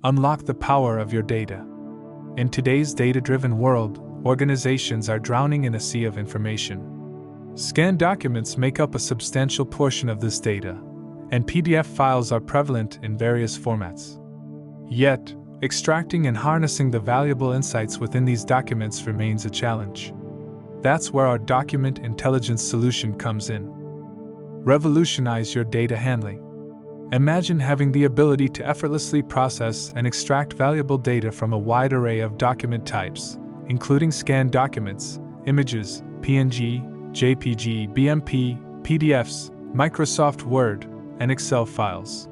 Unlock the power of your data. In today's data-driven world, organizations are drowning in a sea of information. Scanned documents make up a substantial portion of this data, and PDF files are prevalent in various formats. Yet, extracting and harnessing the valuable insights within these documents remains a challenge. That's where our document intelligence solution comes in. Revolutionize your data handling. Imagine having the ability to effortlessly process and extract valuable data from a wide array of document types, including scanned documents, images, PNG, JPG, BMP, PDFs, Microsoft Word, and Excel files.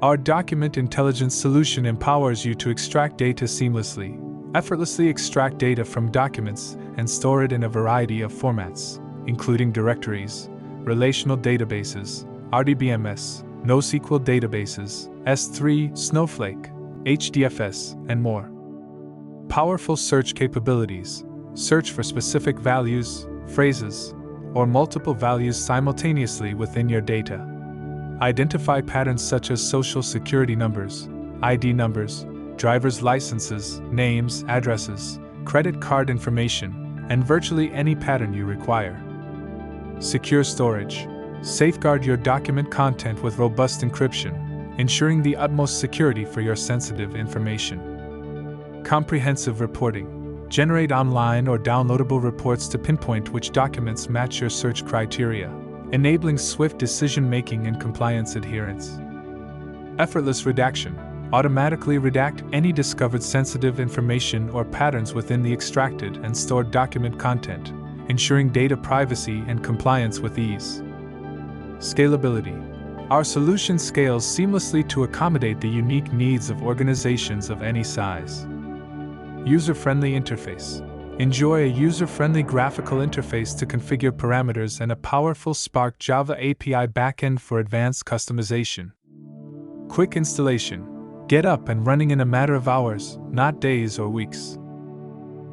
Our document intelligence solution empowers you to extract data seamlessly, effortlessly extract data from documents, and store it in a variety of formats, including directories, relational databases, RDBMS, NoSQL databases, S3, Snowflake, HDFS, and more. Powerful search capabilities. Search for specific values, phrases, or multiple values simultaneously within your data. Identify patterns such as social security numbers, ID numbers, driver's licenses, names, addresses, credit card information, and virtually any pattern you require. Secure storage. Safeguard your document content with robust encryption, ensuring the utmost security for your sensitive information. Comprehensive reporting. Generate online or downloadable reports to pinpoint which documents match your search criteria, enabling swift decision-making and compliance adherence. Effortless redaction. Automatically redact any discovered sensitive information or patterns within the extracted and stored document content, ensuring data privacy and compliance with ease. Scalability. Our solution scales seamlessly to accommodate the unique needs of organizations of any size. User-friendly interface. Enjoy a user-friendly graphical interface to configure parameters and a powerful Spark Java API backend for advanced customization. Quick installation. Get up and running in a matter of hours, not days or weeks.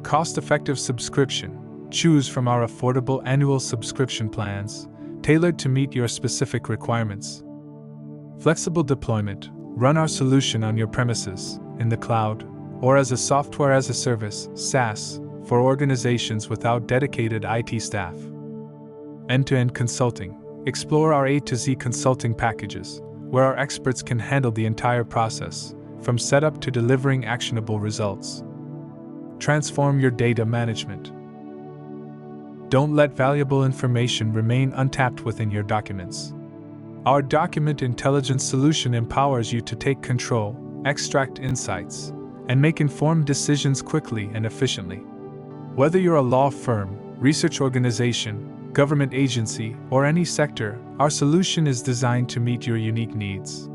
Cost-effective subscription. Choose from our affordable annual subscription plans, tailored to meet your specific requirements. Flexible deployment. Run our solution on your premises, in the cloud, or as a software as a service, SaaS, for organizations without dedicated IT staff. End-to-end consulting. Explore our A to Z consulting packages, where our experts can handle the entire process, from setup to delivering actionable results. Transform your data management. Don't let valuable information remain untapped within your documents. Our document intelligence solution empowers you to take control, extract insights, and make informed decisions quickly and efficiently. Whether you're a law firm, research organization, government agency, or any sector, our solution is designed to meet your unique needs.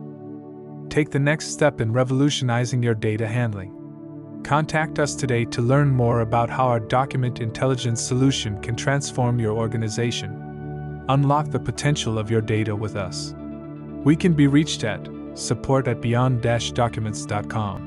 Take the next step in revolutionizing your data handling. Contact us today to learn more about how our document intelligence solution can transform your organization. Unlock the potential of your data with us. We can be reached at support@beyond-documents.com.